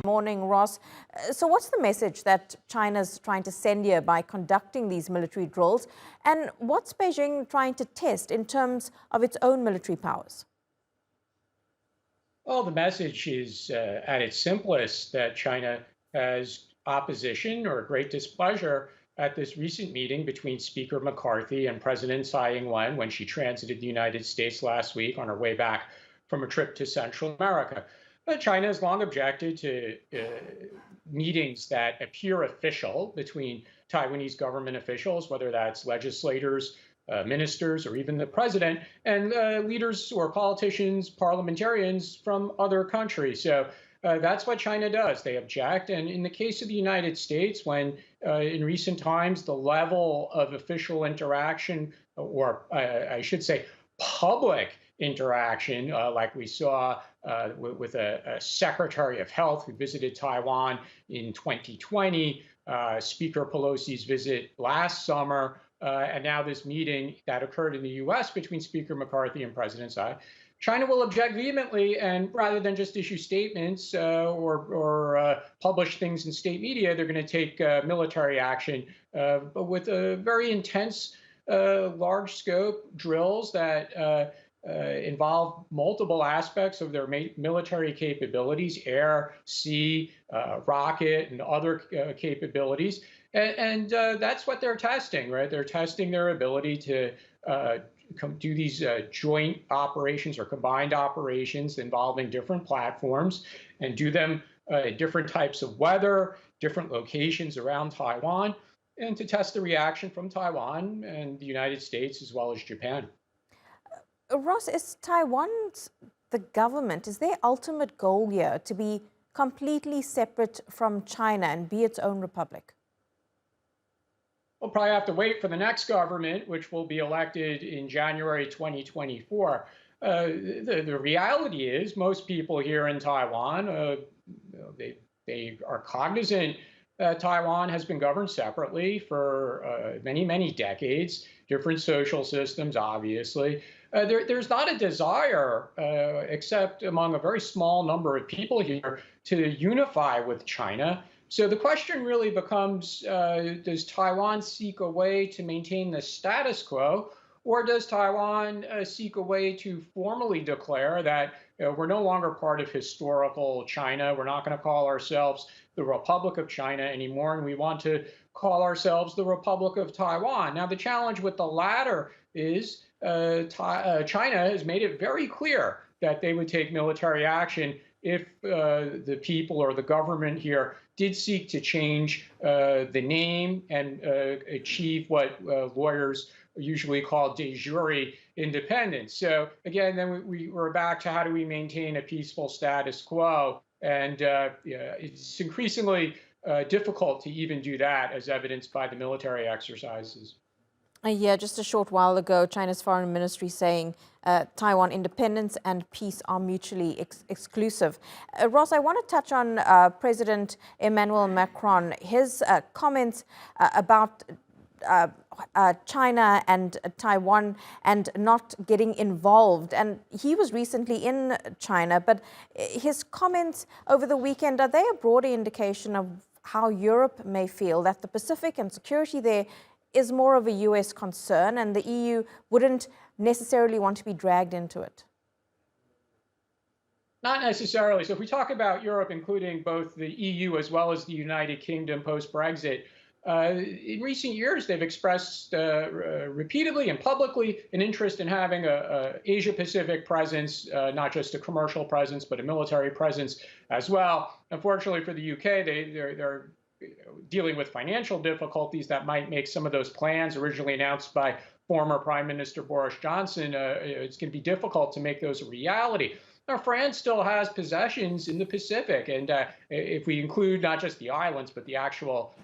Morning, Ross. So what's the message that China's trying to send here by conducting these military drills? And what's Beijing trying to test in terms of its own military powers? Well, the message is at its simplest that China has opposition or great displeasure at this recent meeting between Speaker McCarthy and President Tsai Ing-wen when she transited the United States last week on her way back from a trip to Central America. But China has long objected to meetings that appear official between Taiwanese government officials, whether that's legislators, ministers, or even the president, and leaders or politicians, parliamentarians from other countries. So that's what China does. They object. And in the case of the United States, when in recent times the level of official interaction, or I should say public interaction, like we saw with a Secretary of Health who visited Taiwan in 2020, Speaker Pelosi's visit last summer, and now this meeting that occurred in the U.S. between Speaker McCarthy and President Tsai, China will object vehemently, and rather than just issue statements or publish things in state media, they're going to take military action, but with a very intense, large scope drills that involve multiple aspects of their military capabilities, air, sea, rocket, and other capabilities. And that's what they're testing, right? They're testing their ability to do these joint operations or combined operations involving different platforms and do them in different types of weather, different locations around Taiwan, and to test the reaction from Taiwan and the United States as well as Japan. Ross, is Taiwan's, the government, is their ultimate goal here to be completely separate from China and be its own republic? We'll probably have to wait for the next government, which will be elected in January 2024. The reality is most people here in Taiwan, they are cognizant that Taiwan has been governed separately for many, many decades, different social systems, obviously. There's not a desire, except among a very small number of people here, to unify with China. So the question really becomes, does Taiwan seek a way to maintain the status quo, or does Taiwan seek a way to formally declare that we're no longer part of historical China, we're not going to call ourselves the Republic of China anymore, and we want to call ourselves the Republic of Taiwan? Now, the challenge with the latter is China has made it very clear that they would take military action if the people or the government here did seek to change the name and achieve what lawyers usually call de jure independence. So again, then we're back to how do we maintain a peaceful status quo? And it's increasingly difficult to even do that, as evidenced by the military exercises. Yeah, just a short while ago, China's foreign ministry saying Taiwan independence and peace are mutually exclusive. Ross, I want to touch on President Emmanuel Macron, his comments about China and Taiwan and not getting involved. And he was recently in China, but his comments over the weekend, are they a broader indication of how Europe may feel that the Pacific and security there is more of a US concern and the EU wouldn't necessarily want to be dragged into it? Not necessarily. So if we talk about Europe, including both the EU as well as the United Kingdom post-Brexit, in recent years, they've expressed repeatedly and publicly an interest in having a Asia-Pacific presence, not just a commercial presence, but a military presence as well. Unfortunately for the UK, they're dealing with financial difficulties that might make some of those plans originally announced by former Prime Minister Boris Johnson, it's going to be difficult to make those a reality. Now, France still has possessions in the Pacific, and if we include not just the islands, but the actual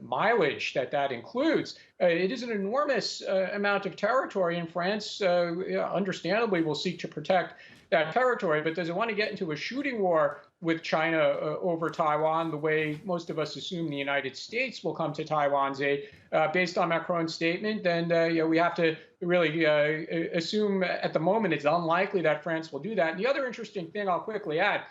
mileage that includes, it is an enormous amount of territory, and France understandably will seek to protect that territory, but does it want to get into a shooting war with China over Taiwan the way most of us assume the United States will come to Taiwan's aid based on Macron's statement? Then we have to really assume at the moment it's unlikely that France will do that. And the other interesting thing I'll quickly add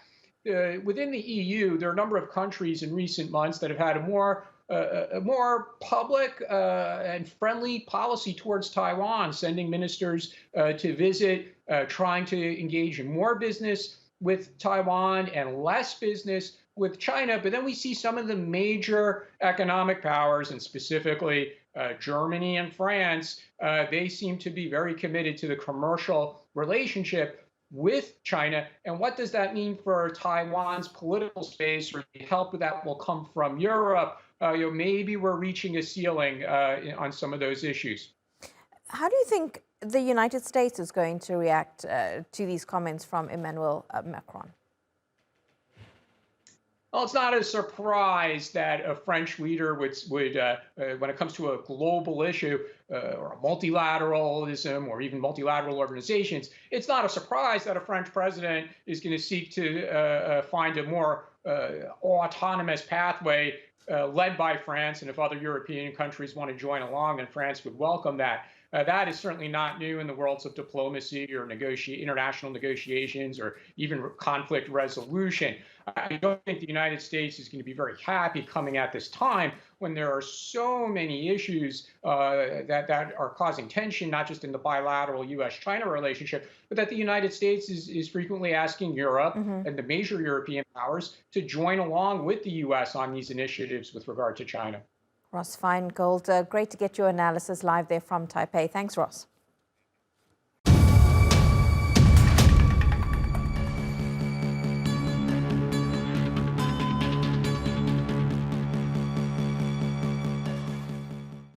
within the EU, there are a number of countries in recent months that have had a more public and friendly policy towards Taiwan, sending ministers to visit, trying to engage in more business with Taiwan and less business with China. But then we see some of the major economic powers, and specifically Germany and France, they seem to be very committed to the commercial relationship with China. And what does that mean for Taiwan's political space, or the help that will come from Europe? Maybe we're reaching a ceiling on some of those issues. How do you think the United States is going to react to these comments from Emmanuel Macron? Well, it's not a surprise that a French leader would when it comes to a global issue or a multilateralism or even multilateral organizations, it's not a surprise that a French president is going to seek to find a more autonomous pathway led by France. And if other European countries want to join along, then France would welcome that. That is certainly not new in the worlds of diplomacy or international negotiations or even conflict resolution. I don't think the United States is going to be very happy coming at this time when there are so many issues that are causing tension, not just in the bilateral U.S.-China relationship, but that the United States is frequently asking Europe and the major European powers to join along with the U.S. on these initiatives with regard to China. Ross Feingold, great to get your analysis live there from Taipei. Thanks, Ross.